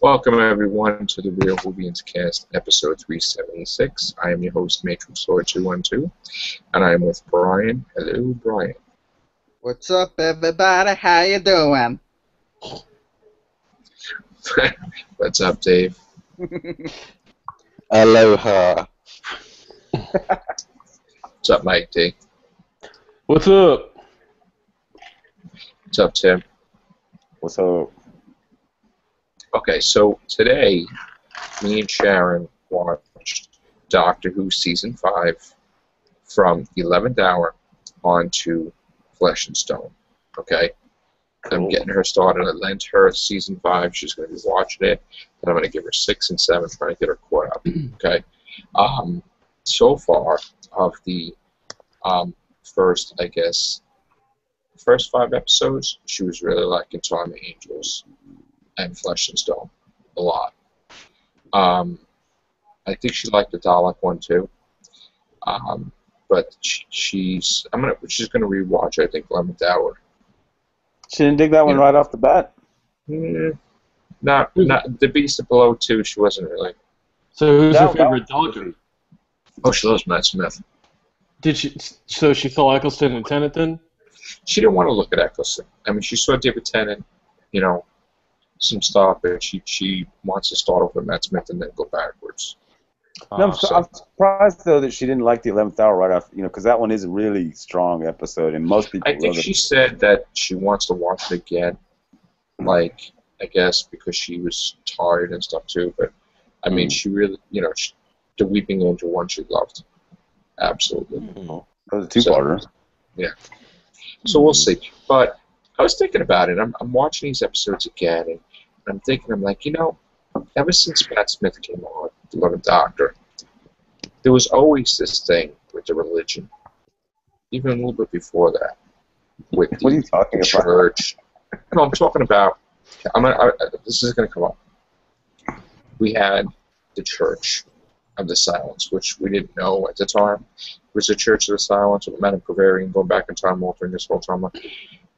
Welcome everyone to the Real Whovians Cast, episode 376. I am your host, Matrix Lord 212, and I am with Brian. Hello, Brian. What's up, everybody? How you doing? What's up, Dave? Aloha. What's up, Mike D? What's up? What's up, Tim? What's up? Okay, so today, me and Sharon watched Doctor Who Season 5 from the 11th hour on to Flesh and Stone. Okay? Cool. I'm getting her started. I lent her Season 5. She's going to be watching it. And I'm going to give her 6 and 7, trying to get her caught up. Okay? So far, of the first 5 episodes, she was really liking Time of Angels and Flesh and Stone a lot. I think she liked the Dalek one too. But she's gonna rewatch it, I think, 11th hour. She didn't dig that one right off the bat? Not the Beast Below 2. She wasn't really. So who's her favorite Doctor? Oh, she loves Matt Smith. Did she? So she saw Eccleston and Tennant then? She didn't want to look at Eccleston. I mean, she saw David Tennant, some stuff, but she wants to start off with Matt Smith and then go backwards. No, I'm surprised though that she didn't like the 11th hour right after, because that one is a really strong episode, and most people. I think she said that she wants to watch it again, I guess because she was tired and stuff too. But I mean, she really, the Weeping Angel one she loved, absolutely. That was a two-parter. Yeah. So we'll see. But I was thinking about it. I'm watching these episodes again, and I'm thinking, I'm like, ever since Matt Smith came on, the 11th Doctor, there was always this thing with the religion, even a little bit before that, with what are you talking the church. No, I'm talking about. This is going to come up. We had the Church of the Silence, which we didn't know at the time. It was the Church of the Silence, with Madame Bavarian going back in time, altering this whole time.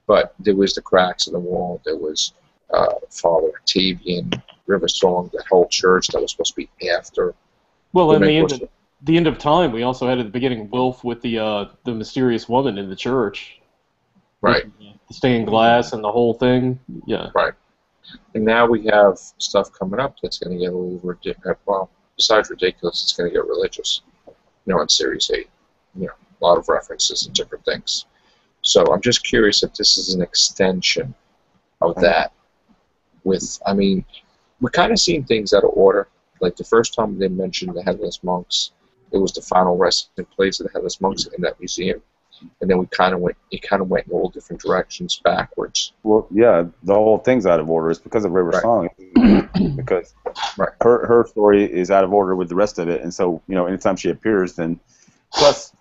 But there was the cracks in the wall. There was Father Octavian, River Song, that whole church that was supposed to be after. Well, in the end of time, we also had at the beginning Wilf with the mysterious woman in the church. Right. The stained glass and the whole thing. Yeah. Right. And now we have stuff coming up that's going to get a little ridiculous. Well, besides ridiculous, it's going to get religious. In Series 8. A lot of references and different things. So I'm just curious if this is an extension of that. We're kind of seeing things out of order. Like the first time they mentioned the Headless Monks, it was the final resting place of the Headless Monks in that museum. And then it kind of went in all different directions backwards. Well, yeah, the whole thing's out of order. It's because of River Song. Because her story is out of order with the rest of it. And so, anytime she appears, then plus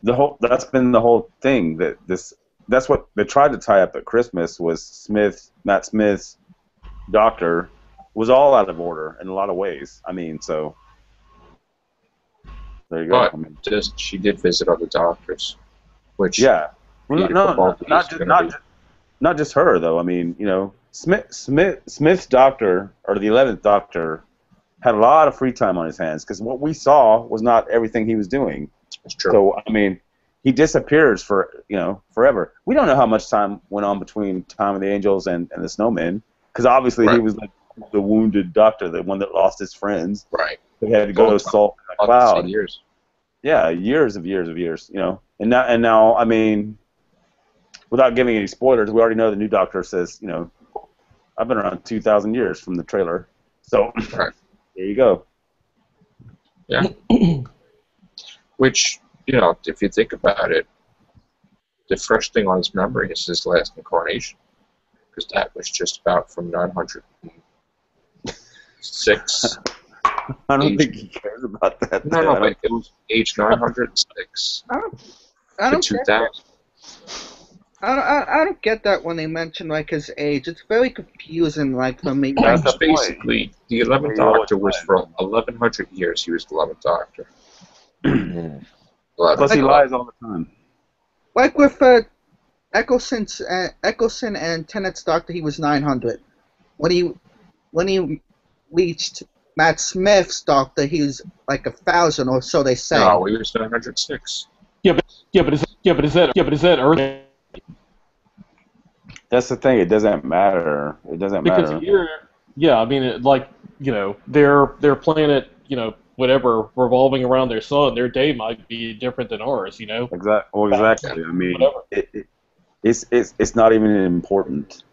that's been the whole thing that's what they tried to tie up at Christmas was Matt Smith's Doctor was all out of order in a lot of ways. So there you go. But she did visit other doctors, which not just her though. Smith's Doctor, or the 11th Doctor, had a lot of free time on his hands because what we saw was not everything he was doing. It's true. So he disappears for forever. We don't know how much time went on between Time of the Angels and the Snowmen, because obviously he was like the wounded Doctor, the one that lost his friends. Right. He had to go sulk in a cloud. Years. Yeah, years. And now, without giving any spoilers, we already know the new Doctor says, I've been around 2,000 years from the trailer. So there you go. Yeah. Which, if you think about it, the fresh thing on his memory is his last incarnation, because that was just about from 906. I don't think he cares about that. No, but it was age 906 to 2000. I don't get that when they mention his age. It's very confusing, for me. That's basically the 11th Doctor was for 1,100 years. He was the 11th Doctor. Plus, he lies all the time. Like with Eccleston and Tennant's Doctor, he was 900. When he when he reached Matt Smith's Doctor, he was like 1,000 or so they say. No, he was 906. Yeah, but is that Earth? That's the thing. It doesn't matter. It doesn't Because matter. I mean, their planet, whatever, revolving around their sun, their day might be different than ours, Exactly. I mean, whatever. it's not even important.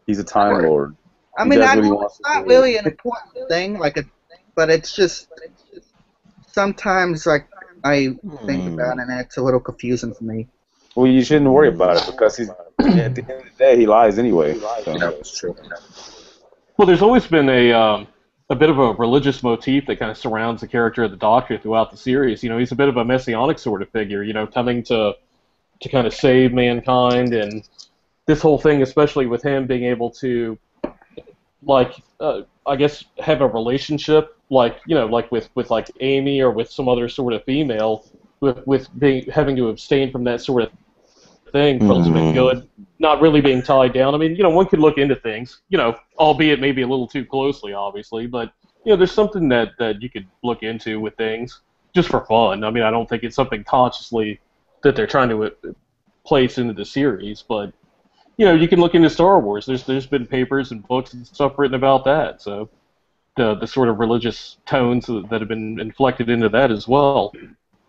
He's a Time Lord. I He mean, does I what he know wants it's to not do. really an important thing, but it's just sometimes like I think about it and it's a little confusing for me. Well, you shouldn't worry about it because at the end of the day, he lies anyway. So. Yeah, that's true. Well, there's always been a bit of a religious motif that kind of surrounds the character of the Doctor throughout the series. He's a bit of a messianic sort of figure, coming to kind of save mankind, and this whole thing, especially with him being able to, I guess, have a relationship, like with like Amy or with some other sort of female, with having to abstain from that sort of thing for ultimate good, not really being tied down. I mean, one could look into things, albeit maybe a little too closely, obviously, but there's something that you could look into with things just for fun. I mean, I don't think it's something consciously that they're trying to place into the series, but you can look into Star Wars. There's been papers and books and stuff written about that, so the sort of religious tones that have been inflected into that as well.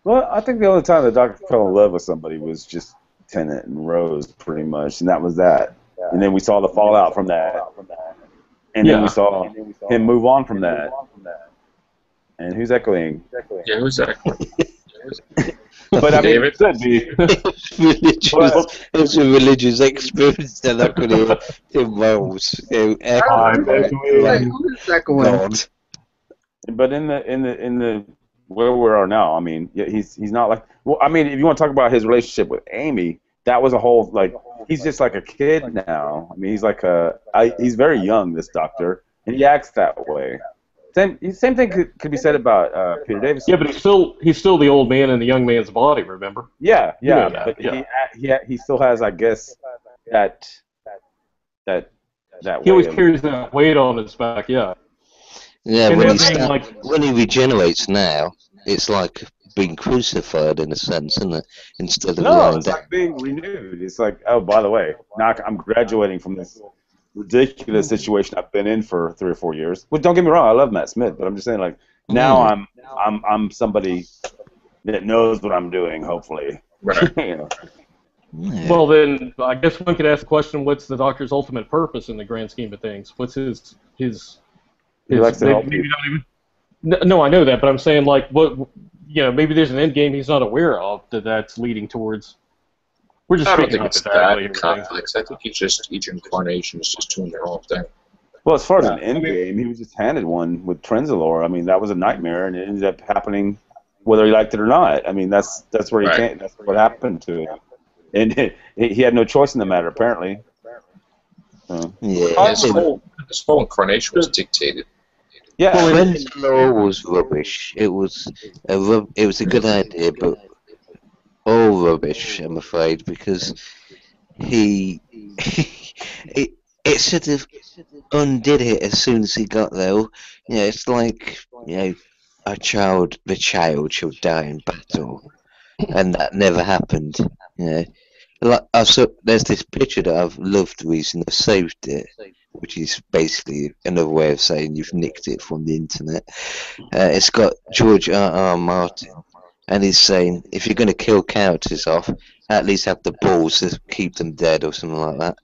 Well, I think the only time the Doctor fell in love with somebody was just Tennant and Rose, pretty much, and that was that. And then we saw the fallout from that, and then we saw him move on from that. And who's echoing? Yeah, who's echoing? But I mean, David? it could be. It was a religious experience that I could hear involves Who's echoing? God. But in the where we are now, I mean, he's not like. Well, I mean, if you want to talk about his relationship with Amy, that was a whole he's just like a kid now. I mean, he's like he's very young, this Doctor, and he acts that way. Same thing could be said about Peter Davison. Yeah, but he's still the old man in the young man's body. Remember? Yeah. But he still has, I guess, that he always carries that weight on his back. Yeah. Yeah, And when he regenerates now, it's like being crucified in a sense, isn't it? Instead of it's like being renewed. It's like, oh, by the way, now I'm graduating from this ridiculous situation I've been in for 3 or 4 years. Well, don't get me wrong, I love Matt Smith, but I'm just saying, like, now I'm somebody that knows what I'm doing. Hopefully, Right. Yeah. Well, then I guess one could ask the question: what's the Doctor's ultimate purpose in the grand scheme of things? What's his He likes to help maybe not even. No, I know that, but I'm saying maybe there's an end game he's not aware of that's leading towards. We're just I don't speaking think it's hypothetically that here, complex. I think each incarnation is just doing their own thing. Well, as far as an end game, he was just handed one with Trenzalore. I mean, that was a nightmare, and it ended up happening whether he liked it or not. I mean, that's where he came. That's what happened to him, and he had no choice in the matter, apparently. Yeah. His whole incarnation was dictated. Yeah, Trenzalore was rubbish. It was a good idea, but all rubbish, I'm afraid, because it sort of undid it as soon as he got there. It's like the child should die in battle, and that never happened. Like there's this picture that I've loved recently. I've saved it, which is basically another way of saying you've nicked it from the internet. It's got George R. Martin, and he's saying if you're going to kill characters off, at least have the balls to keep them dead or something like that.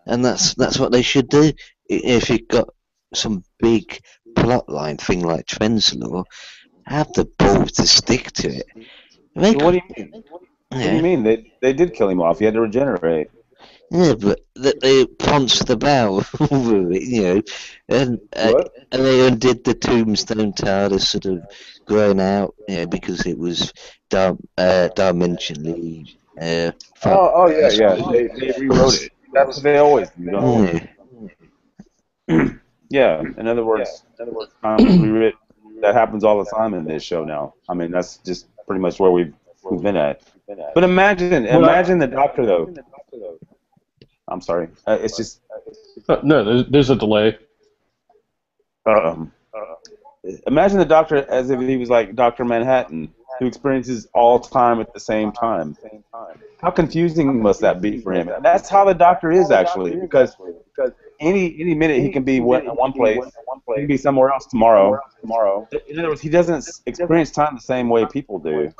And that's what they should do. If you've got some big plotline thing like Trenzalore, have the balls to stick to it. What do you mean? What do you mean? They did kill him off. He had to regenerate. Yeah, but they pounced about, and they undid the tombstone tower sort of grown out, because it was dimensionally. Yeah. They rewrote it. That's what they always do. Don't they? Yeah. In other words, rewritten. That happens all the time in this show now. I mean, that's just pretty much where we've been at. But imagine the Doctor though. I'm sorry. It's just No, there's a delay. Um, Imagine the Doctor as if he was like Dr. Manhattan, who experiences all time at the same time. How confusing must that be for him? That's how the Doctor is actually, because any minute he can be in one place, he can be somewhere else tomorrow. In other words, he doesn't experience time the same way people do.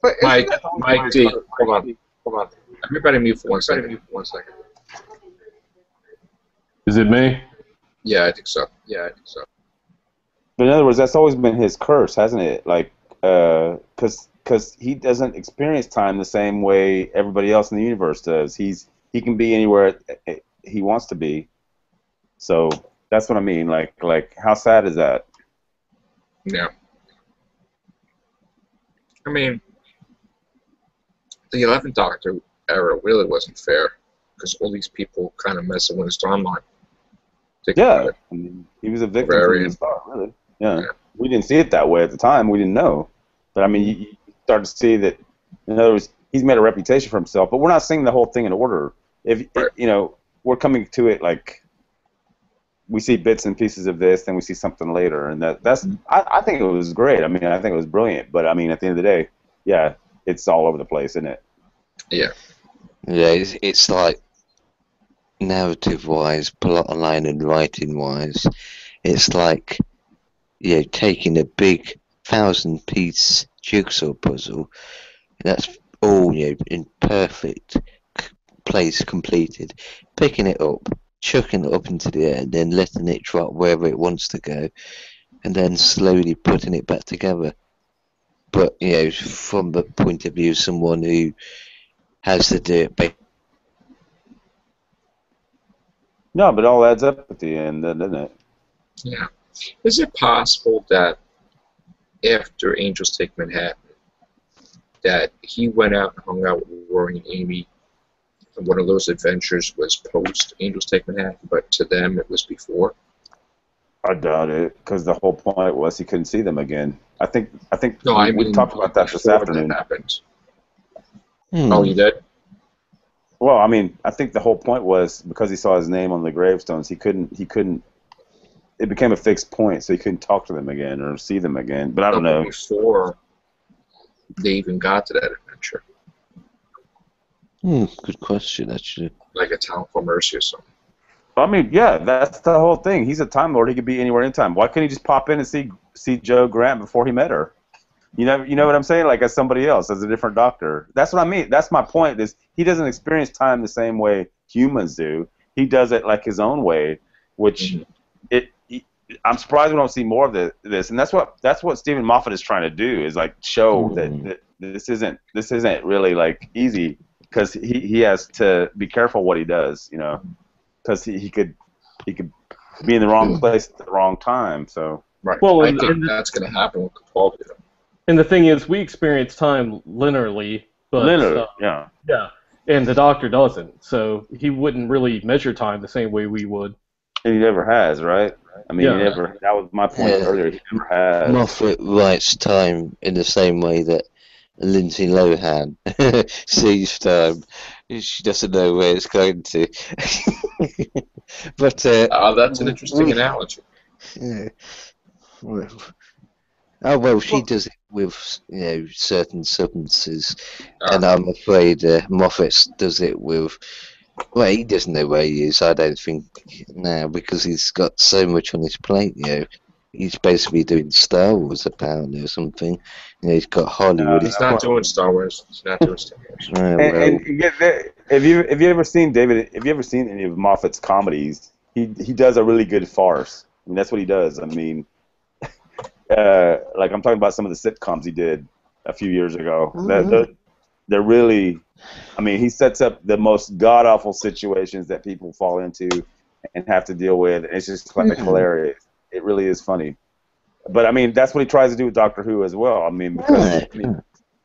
But Mike, Mike D, hold on. Everybody mute for 1 second. Is it me? Yeah, I think so. But in other words, that's always been his curse, hasn't it? Like, because he doesn't experience time the same way everybody else in the universe does. He can be anywhere he wants to be. So that's what I mean. Like how sad is that? Yeah. I mean, the 11th Doctor era really wasn't fair because all these people kind of messing with his timeline. Yeah, I mean, he was a victim from the start, really. Yeah. We didn't see it that way at the time. We didn't know. But, I mean, you start to see that, in other words, he's made a reputation for himself. But we're not seeing the whole thing in order. We're coming to it like we see bits and pieces of this, then we see something later. And I think it was great. I mean, I think it was brilliant. But, I mean, at the end of the day, yeah, it's all over the place, isn't it? Yeah. Yeah, it's like narrative-wise, plotline and writing-wise, it's like taking a big 1,000-piece jigsaw puzzle. That's all in perfect place completed. Picking it up, chucking it up into the air, and then letting it drop wherever it wants to go, and then slowly putting it back together. But from the point of view of someone who has to do it. No, but it all adds up at the end, doesn't it? Yeah. Is it possible that after Angels Take Manhattan, that he went out and hung out with Rory and Amy, and one of those adventures was post Angels Take Manhattan, but to them it was before? I doubt it, because the whole point was he couldn't see them again. I think. No, we talked about that this afternoon. That happened. Oh, you did? Well, I mean, I think the whole point was because he saw his name on the gravestones, he couldn't. It became a fixed point, so he couldn't talk to them again or see them again. But I don't know. Before they even got to that adventure. Good question, actually. Like a Town for Mercy or something. I mean, yeah, that's the whole thing. He's a Time Lord. He could be anywhere, anytime. Why couldn't he just pop in and see Jo Grant before he met her? You know what I'm saying? Like as somebody else, as a different Doctor. That's what I mean. That's my point. Is he doesn't experience time the same way humans do. He does it like his own way, which I'm surprised we don't see more of this. And that's what Stephen Moffat is trying to do, is like show that this isn't really like easy, because he has to be careful what he does, because he could be in the wrong place at the wrong time. So right. Well, I think that's going to happen with Capaldi. And the thing is, we experience time linearly, but yeah, and the Doctor doesn't, so he wouldn't really measure time the same way we would. And he never has, right? I mean, he never. That was my point earlier. He never has. Moffat writes time in the same way that Lindsay Lohan sees time. She doesn't know where it's going to. But that's an interesting analogy. Yeah. Oh well, she does it with certain substances, and I'm afraid Moffat does it with. Well, he doesn't know where he is. I don't think now, because he's got so much on his plate. He's basically doing Star Wars apparently or something. He's got Hollywood. He's not doing Star Wars. He's not doing Star Wars. Have you ever seen David? Have you ever seen any of Moffat's comedies? He does a really good farce. I mean, that's what he does. I mean. Like I'm talking about some of the sitcoms he did a few years ago. They're really, I mean, he sets up the most god-awful situations that people fall into and have to deal with. It's just like hilarious. It really is funny. But I mean, that's what he tries to do with Doctor Who as well. I mean, because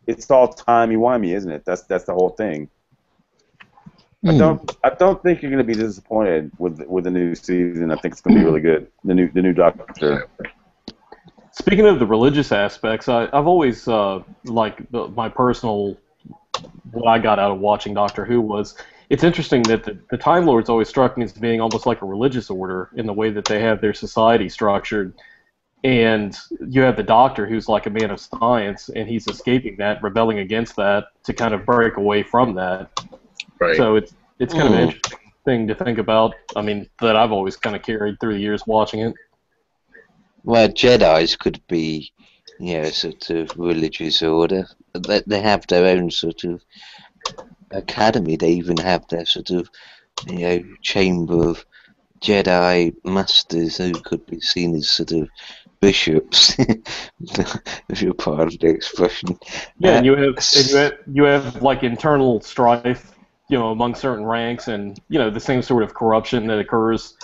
it's all timey-wimey, isn't it? That's the whole thing. I don't think you're going to be disappointed with the new season. I think it's going to be really good. The new Doctor. Speaking of the religious aspects, I've always my personal, what I got out of watching Doctor Who was it's interesting that the Time Lords always struck me as being almost like a religious order in the way that they have their society structured. And you have the Doctor, who's like a man of science, and he's escaping that, rebelling against that to kind of break away from that. Right. So it's kind of an interesting thing to think about. I mean, that I've always kind of carried through the years watching it. Well, Jedi's could be, sort of religious order. They have their own sort of academy. They even have their sort of, chamber of Jedi masters who could be seen as sort of bishops, if you're part of the expression. Yeah, and you have like internal strife, among certain ranks, and the same sort of corruption that occurs,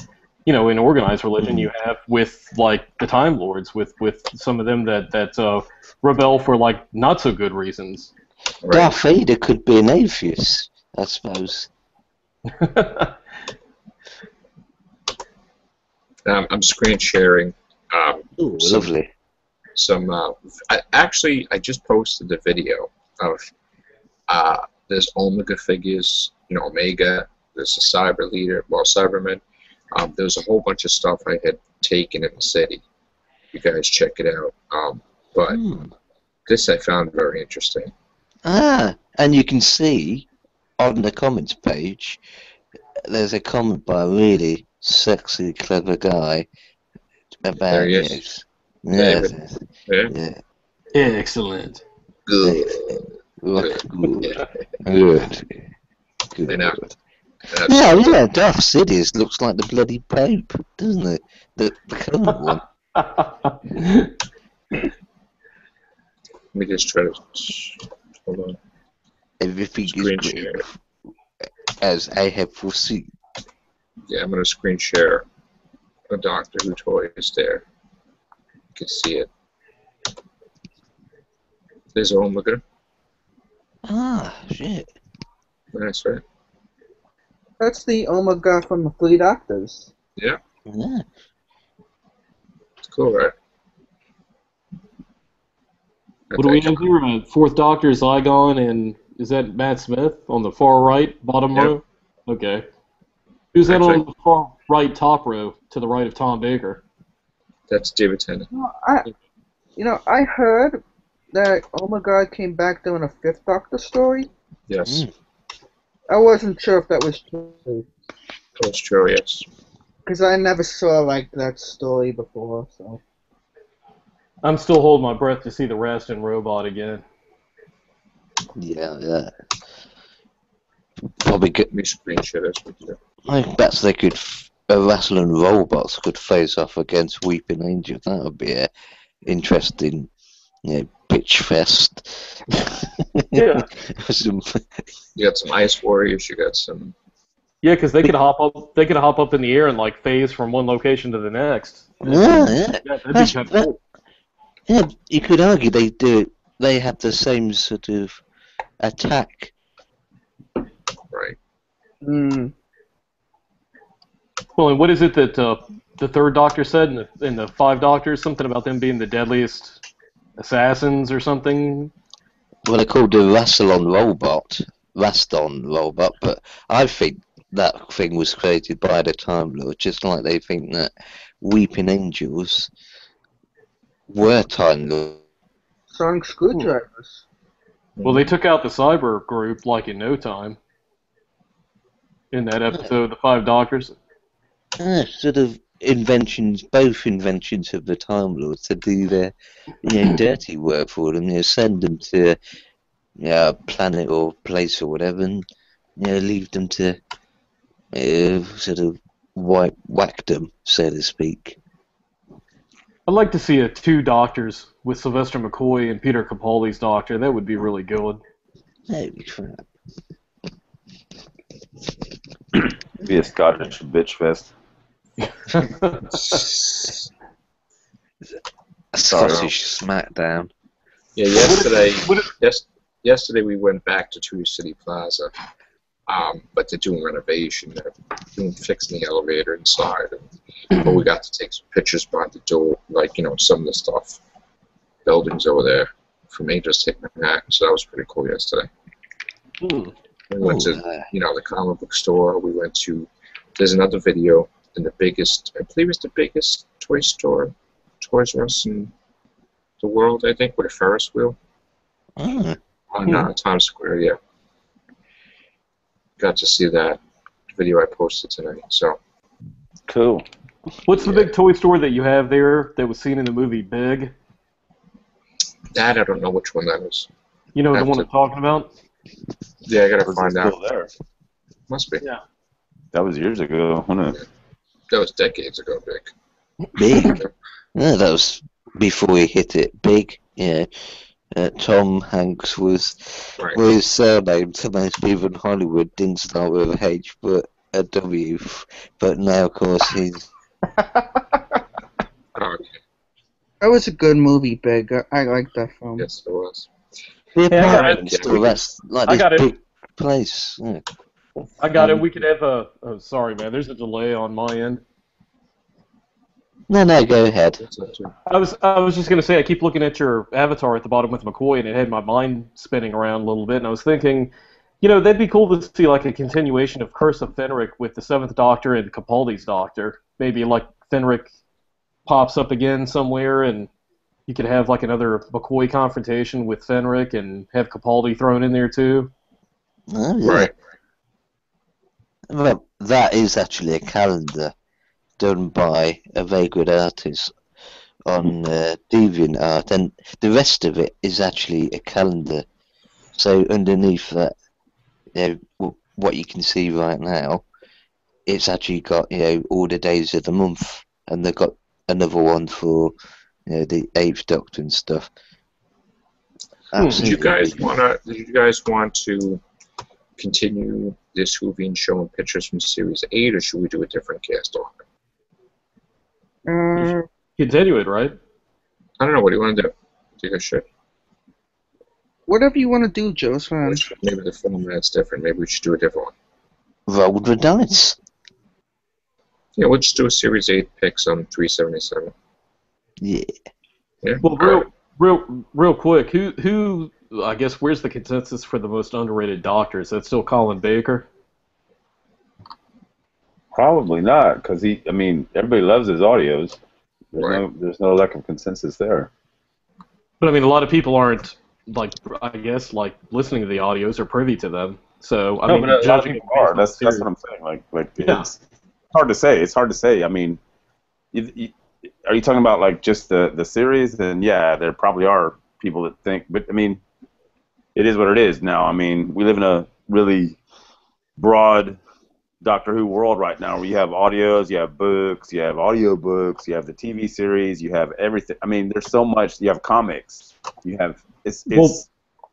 in organized religion. You have with like the Time Lords, with some of them that rebel for like not so good reasons. Right. Darth Vader could be an atheist, I suppose. I'm screen sharing. Ooh, lovely. I just posted the video of there's Omega figures, Omega. There's a cyber leader, Cyberman. There's a whole bunch of stuff I had taken in the city. You guys check it out. But this I found very interesting. And you can see on the comments page, there's a comment by a really sexy, clever guy about there he is. Yeah. Excellent. Good. Good. Yeah, Darth Sidious looks like the bloody Pope, doesn't it? The current one. Let me just try to... Hold on. Everything is great, as I have foreseen. Yeah, I'm going to screen share a Doctor Who toy is there. You can see it. There's Omega. Shit. That's right. That's the Omega from the Three Doctors. Yeah. Yeah. It's cool, right? What do we have here? Fourth Doctor, Zygon, and is that Matt Smith on the far right, bottom row? Okay. Who's that on the far right, top row, to the right of Tom Baker? That's David Tennant. I heard that Omega came back doing a Fifth Doctor story. Yes. I wasn't sure if that was true. That's true, yes. Because I never saw that story before, so. I'm still holding my breath to see the Raston robot again. Yeah. Probably good. Let me screenshot this. I bet they could, wrestling robots could face off against Weeping Angel. That would be a interesting, bitch fest. Yeah. You got some Ice Warriors. You got some. Yeah, because they could hop up. They could hop up in the air and phase from one location to the next. Yeah. That'd be kind of cool. Yeah, you could argue they do it. They have the same sort of attack. Right. Well, and what is it that the Third Doctor said in the Five Doctors? Something about them being the deadliest assassins or something? Well, they're called the Raston robot, but I think that thing was created by the Time Lord, just like they think that Weeping Angels were Time Lords. Sonic screwdrivers. Well, they took out the cyber group in no time. In that episode, the Five Doctors. Sort of both inventions of the Time Lords to do their, dirty work for them. Send them to a planet or place or whatever, and leave them to sort of whack them, so to speak. I'd like to see two Doctors with Sylvester McCoy and Peter Capaldi's Doctor. That would be really good. That'd be crap. Be a Scottish bitch fest. A Scottish smackdown. Yeah, yesterday we went back to True City Plaza, but they're doing renovation. They're fixing the elevator inside. But we got to take some pictures behind the door, some of the stuff, buildings over there, for me just taking a nap. So that was pretty cool yesterday. We went to, the comic book store. We went to, there's another video in the biggest, I believe it's the biggest toy store, Toys R Us in the world, I think, with a Ferris wheel. On Times Square, yeah. Got to see that video I posted tonight, so. Cool. What's the big toy store that you have there that was seen in the movie Big? That I don't know which one that is. You know the one I'm talking about? Yeah, I gotta find out. There? Must be. Yeah. That was years ago, wasn't it? That was decades ago, Big. Big? Yeah, that was before he hit it big. Yeah. Tom Hanks was his surname to most people in Hollywood didn't start with a H but a W. But now, of course, he's. Okay. That was a good movie, Big. I like that film. Yes, it was. Yeah, that's like I got this it. big place. Yeah. I got it. We could have a. Oh, sorry, man. There's a delay on my end. No, go ahead. I was just gonna say I keep looking at your avatar at the bottom with McCoy, and it had my mind spinning around a little bit, and I was thinking, that'd be cool to see like a continuation of Curse of Fenric with the Seventh Doctor and Capaldi's Doctor. Maybe like Fenric pops up again somewhere, and you could have like another McCoy confrontation with Fenric, and have Capaldi thrown in there too. Oh, yeah. Right. Well, that is actually a calendar done by a very good artist on DeviantArt, and the rest of it is actually a calendar. So underneath that, what you can see right now, it's actually got all the days of the month, and they've got another one for the Eighth Doctor and stuff. Did you guys want to continue this Whovian showing pictures from Series 8, or should we do a different cast off? Continue it, right? I don't know. What do you want to do? Do you guys should? Whatever you want to do, Joe's fine. Maybe the format's different. Maybe we should do a different one. Roll the dice. Yeah, we'll just do a Series 8 picks on 377. Yeah. Yeah. Well, real quick, who I guess where's the consensus for the most underrated Doctor? Is that still Colin Baker? Probably not, because everybody loves his audios. There's no lack of consensus there. But I mean, a lot of people aren't listening to the audios or privy to them. So I mean, but a lot of judging people are. That's what I'm saying. It's hard to say. It's hard to say. I mean, are you talking about like just the series? Then yeah, there probably are people that think. But I mean, it is what it is now. I mean, we live in a really broad Doctor Who world right now, where you have audios, you have books, you have audiobooks, you have the TV series, you have everything. I mean, there's so much. You have comics. You have Well,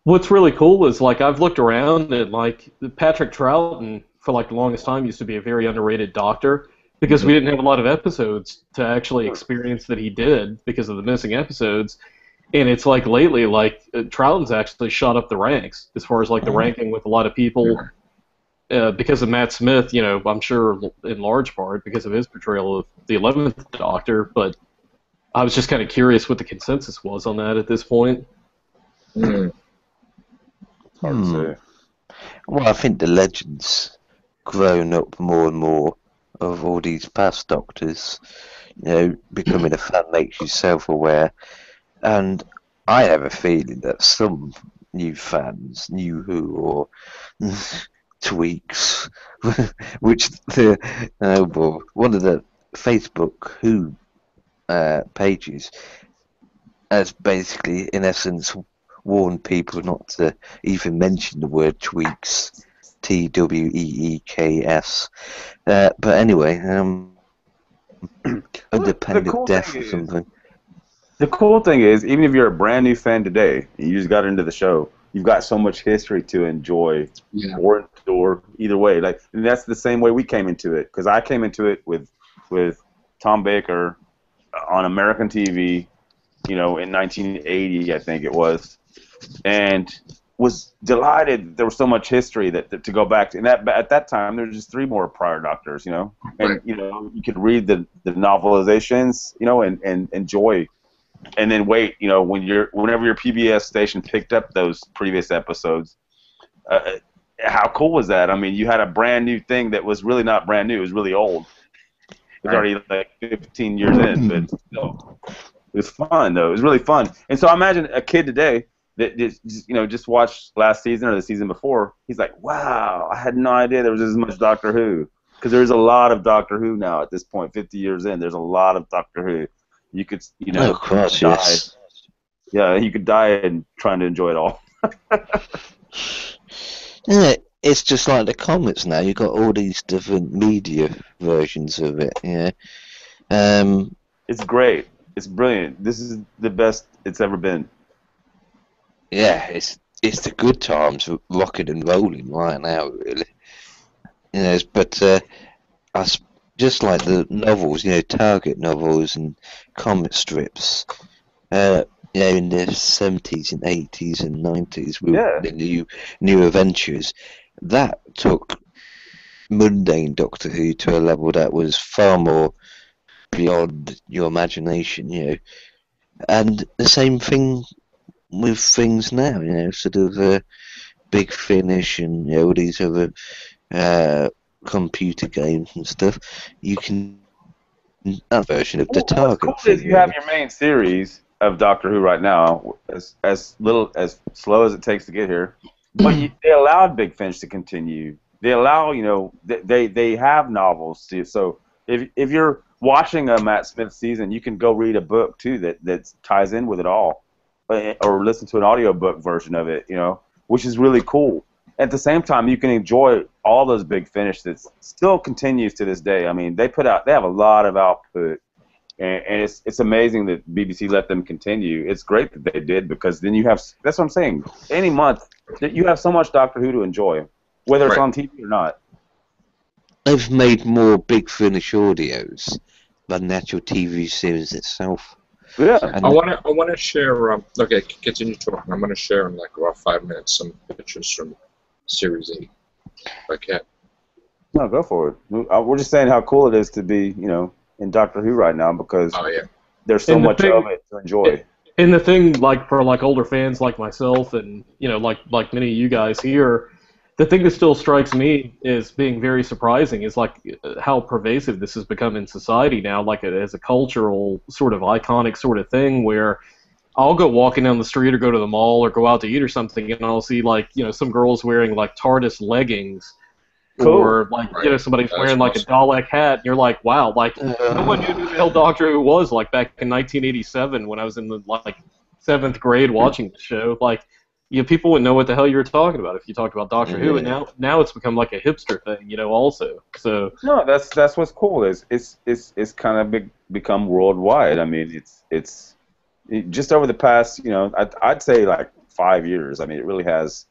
what's really cool is like I've looked around and like Patrick Troughton for like the longest time used to be a very underrated Doctor because we didn't have a lot of episodes to actually experience that he did because of the missing episodes. And it's like lately, like Troughton's actually shot up the ranks as far as like the ranking with a lot of people. Because of Matt Smith, I'm sure in large part because of his portrayal of the 11th Doctor, but I was just kind of curious what the consensus was on that at this point. It's hard to say. Well, I think the legend's grown up more and more of all these past Doctors. Becoming a fan makes you self-aware, and I have a feeling that some new fans, New Who or Tweaks, which one of the Facebook Who pages has basically, in essence, warned people not to even mention the word Tweaks, Tweeks. But anyway, under pain of death or something. The cool thing is, even if you're a brand new fan today, and you just got into the show, you've got so much history to enjoy, or either way. And that's the same way we came into it. Because I came into it with Tom Baker on American TV, in 1980, I think it was, and was delighted there was so much history that to go back to. And at that time, there were just 3 more prior Doctors, and you could read the novelizations, and enjoy. And then wait, whenever your PBS station picked up those previous episodes, how cool was that? I mean, you had a brand new thing that was really not brand new. It was really old. It was already like 15 years in, but still, it was fun though. It was really fun. And so I imagine a kid today that just watched last season or the season before. He's like, wow, I had no idea there was as much Doctor Who, because there's a lot of Doctor Who now at this point. 50 years in, there's a lot of Doctor Who. You could of course, die. yes. Yeah, you could die and trying to enjoy it all. Yeah, it's just like the comics now. You've got all these different media versions of it. Yeah. It's great. It's brilliant. This is the best it's ever been. Yeah, it's the good times, rocking and rolling right now, really. But just like the novels, Target novels and comic strips. In the 70s and 80s and 90s with the new adventures, that took mundane Doctor Who to a level that was far more beyond your imagination, And the same thing with things now, sort of Big Finish and all these other computer games and stuff. You can that version of the Target. What's cool is you have your main series of Doctor Who right now, as slow as it takes to get here, but they allowed Big Finish to continue. They allow, they have novels too. So if you're watching a Matt Smith season, you can go read a book too that ties in with it all, or listen to an audiobook version of it, which is really cool. At the same time, you can enjoy all those Big Finish that still continues to this day. I mean, they have a lot of output. And it's amazing that BBC let them continue. It's great that they did, because then you have, that's what I'm saying, any month that you have so much Doctor Who to enjoy, whether it's on TV or not. They've made more Big Finish audios than the actual TV series itself. Yeah. I want to share. Okay, continue talking. I'm going to share in like about 5 minutes some pictures from Series 8. Okay. No, go for it. We're just saying how cool it is to be, in Doctor Who right now, because there's so much of it to enjoy. And the thing, like for like older fans like myself, and like many of you guys here, the thing that still strikes me as being very surprising is like how pervasive this has become in society now, like as a cultural sort of iconic sort of thing, where I'll go walking down the street or go to the mall or go out to eat or something, and I'll see like some girls wearing like TARDIS leggings. Cool. Or like somebody's wearing like a Dalek hat, and you're like, wow, like no one knew who the hell Doctor Who was like back in 1987 when I was in the like 7th grade watching the show. Like, people wouldn't know what the hell you were talking about if you talked about Doctor Who, and now it's become like a hipster thing, also. So no, that's what's cool is it's kind of become worldwide. I mean, it's just over the past, I'd say like 5 years. I mean, it really has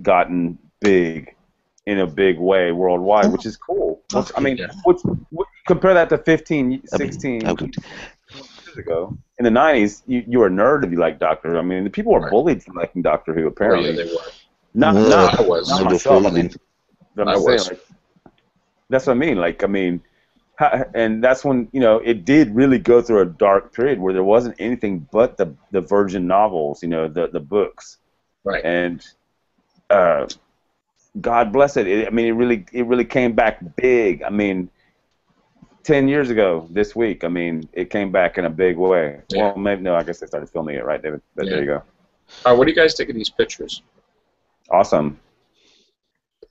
gotten big in a big way worldwide, which is cool. Compare that to 15, 16 years ago. In the 90s, you were a nerd if you liked Doctor Who. I mean, the people were bullied for liking Doctor Who, apparently. Oh, yeah, they were. Not myself. I mean, was. That's what I mean. Like, I mean, and that's when, it did really go through a dark period where there wasn't anything but the Virgin novels, the books. Right. And God bless it. I mean, it really came back big. I mean, 10 years ago this week, I mean, it came back in a big way. Yeah. Well, maybe no. I guess they started filming it, right, David? But there you go. What do you guys think of these pictures? Awesome.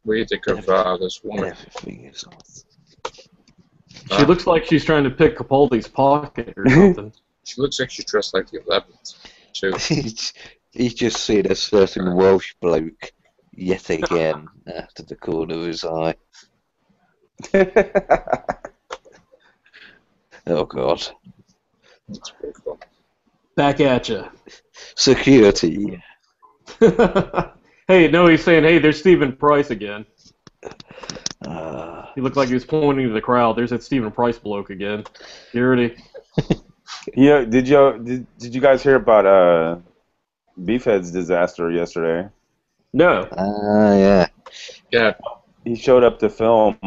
What do you think of this woman? She looks like she's trying to pick Capaldi's pocket or something. She looks like she's dressed like the 11th, too. He's just seen a certain Welsh bloke yet again after the corner of his eye. Oh, God. That's pretty cool. Back at you. Security. Hey, no, he's saying, hey, there's Stephen Price again. He looked like he was pointing to the crowd. There's that Stephen Price bloke again. Security. Yeah, did you guys hear about Beefhead's disaster yesterday? No. Yeah. Yeah. He showed up to film.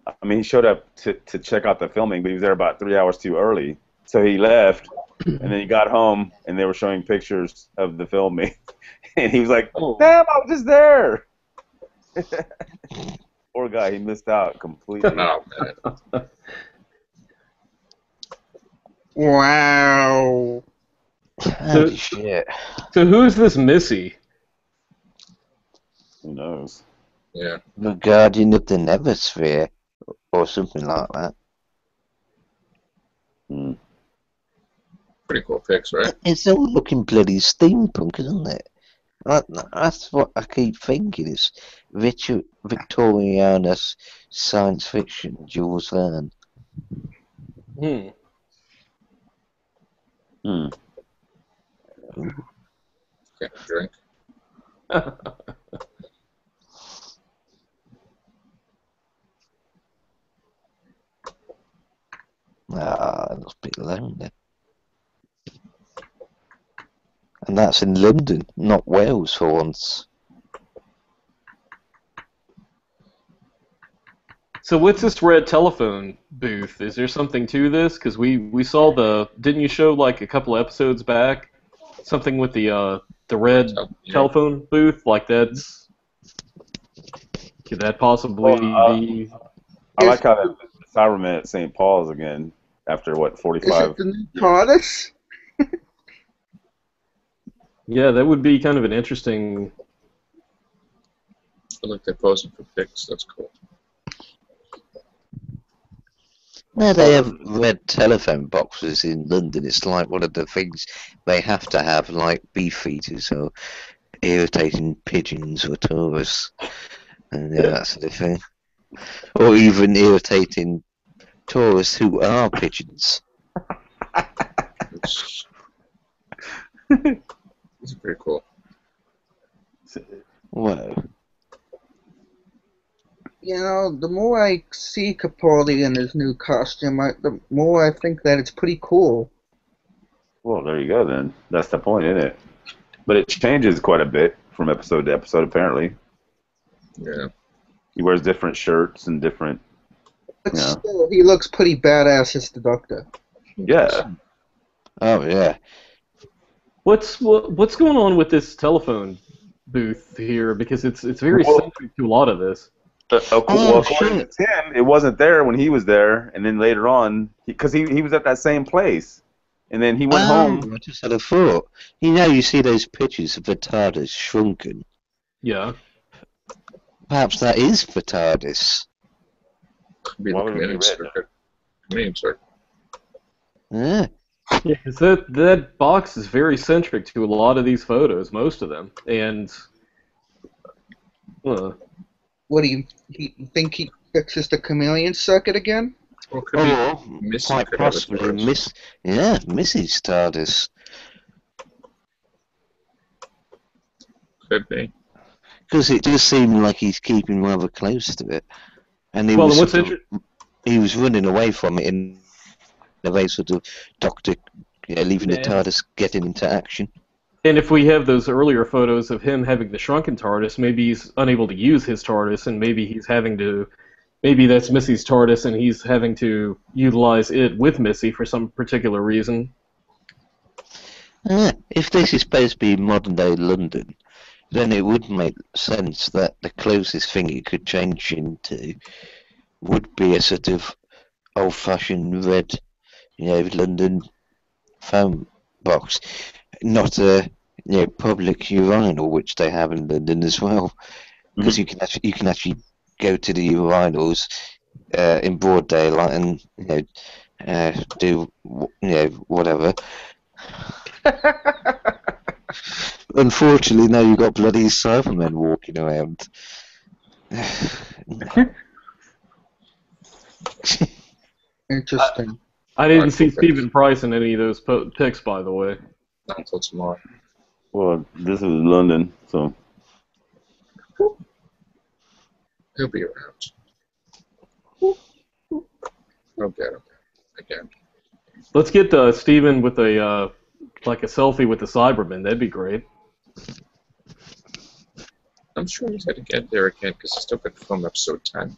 I mean, he showed up to check out the filming, but he was there about 3 hours too early. So he left, and then he got home, and they were showing pictures of the filming. And he was like, "Oh, damn, I was just there." Poor guy, he missed out completely. Oh, man. Wow. Holy shit. So who's this Missy? Who knows? Yeah. The Guardian of the Neversphere, or something like that. Hmm. Pretty cool pics, right? It's all looking bloody steampunk, isn't it? That's what I keep thinking. It's Victoriana science fiction, Jules Verne. Hmm. Hmm. Get a drink. Ah, it must be lonely. And that's in London, not Wales for once. So what's this red telephone booth? Is there something to this? Because we saw didn't you show like a couple episodes back something with the red telephone booth? Like could that possibly be? I like how the Cybermen at St. Paul's again after what 45. Is it the new TARDIS? Yeah, that would be kind of an interesting. I like they're posing for pics. That's cool. No, they have red telephone boxes in London. It's like one of the things they have to have, like beefeaters or irritating pigeons or tourists, and that sort of thing. Or even irritating tourists who are pigeons. It's pretty cool. Whoa. You know, the more I see Capaldi in his new costume, the more I think that it's pretty cool. Well, there you go then. That's the point, isn't it? But it changes quite a bit from episode to episode, apparently. Yeah. He wears different shirts and different... But still, he looks pretty badass as the Doctor. Yeah. Oh, yeah. What's going on with this telephone booth here? Because it's very centric to a lot of this. According to Tim, it wasn't there when he was there, and then later on, because he was at that same place, and then he went home. I just had a thought. You see those pictures of the TARDIS shrunken. Yeah. Perhaps that is the TARDIS. Could be the community circuit. Community circuit. Yeah. Yeah, because that box is very centric to a lot of these photos, most of them, and. What do you think he fixes the chameleon circuit again? Well, could be Missy. Quite possibly Missy's TARDIS. Could be. Because it does seem like he's keeping rather close to it. And he was running away from it in a very sort of Doctor leaving the TARDIS getting into action. And if we have those earlier photos of him having the shrunken TARDIS, maybe he's unable to use his TARDIS, and maybe that's Missy's TARDIS, and he's having to utilize it with Missy for some particular reason. If this is supposed to be modern-day London, then it would make sense that the closest thing it could change into would be a sort of old-fashioned red, London phone box. Not a public urinal, which they have in London as well, because you can actually go to the urinals in broad daylight and do whatever. Unfortunately, now you've got bloody Cybermen walking around. Interesting. I didn't see Stephen Price in any of those pics, by the way. Not until tomorrow. Well, this is London, so... He'll be around. I'll get him again. Let's get Stephen with a selfie with the Cyberman. That'd be great. I'm sure he's had to get there again because he's still got to film episode 10.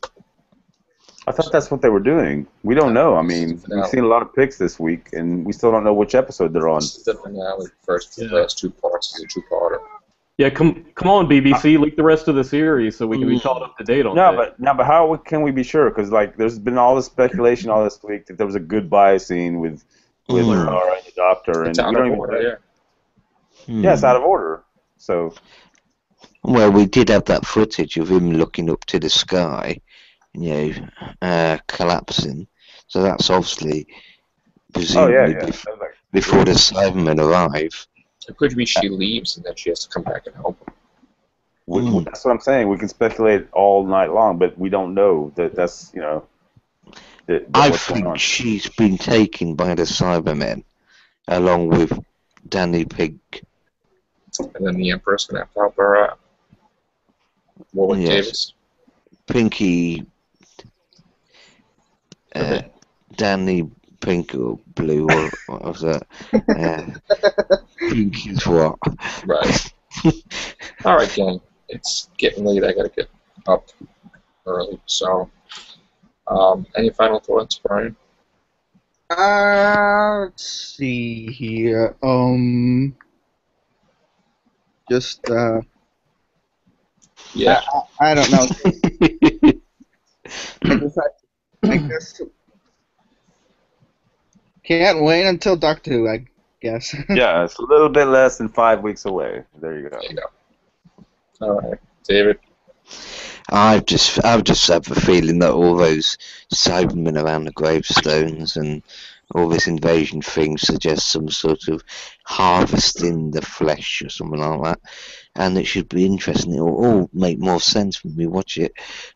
I thought that's what they were doing. We don't know. I mean, we've seen a lot of pics this week, and we still don't know which episode they're on. The finale, last two parts is a two-parter. Yeah, come on, BBC, leak the rest of the series so we can be caught up to date on it. But how can we be sure? Because like, there's been all this speculation all this week that there was a goodbye scene with Laura and the Doctor, and we don't even. Order, yeah, it's out of order. So. Well, we did have that footage of him looking up to the sky, collapsing. So that's obviously presumably before the Cybermen arrive. It could be she leaves and then she has to come back and help him. That's what I'm saying. We can speculate all night long, but we don't know that's I think she's been taken by the Cybermen, along with Danny Pink. And then the Empress going to have to help her out. Warwick Davis. Pinky, Danny Pink or Blue, or what was that? Pink is what? Right. All right, gang. It's getting late. I got to get up early. So, any final thoughts, Brian? Let's see here. Just yeah. I don't know. I guess can't wait until Doctor Who, I guess. Yeah, it's a little bit less than 5 weeks away. There you go. There you go. All right, David. I just have a feeling that all those Cybermen around the gravestones and all this invasion thing suggests some sort of harvesting the flesh or something like that, and it should be interesting. It will all make more sense when we watch it,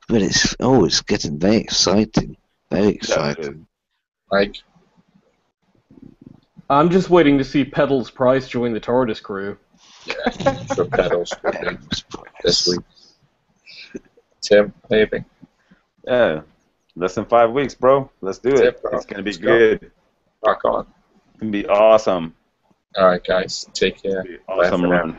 but it's getting very exciting, very exciting. Mike? I'm just waiting to see Pedals Price join the TARDIS crew. Yeah, for Pedals this week. Tim, maybe. Yeah, less than 5 weeks, bro. Let's do it. It's gonna be good. Rock on. It's gonna be awesome. All right, guys. Take care. Awesome run.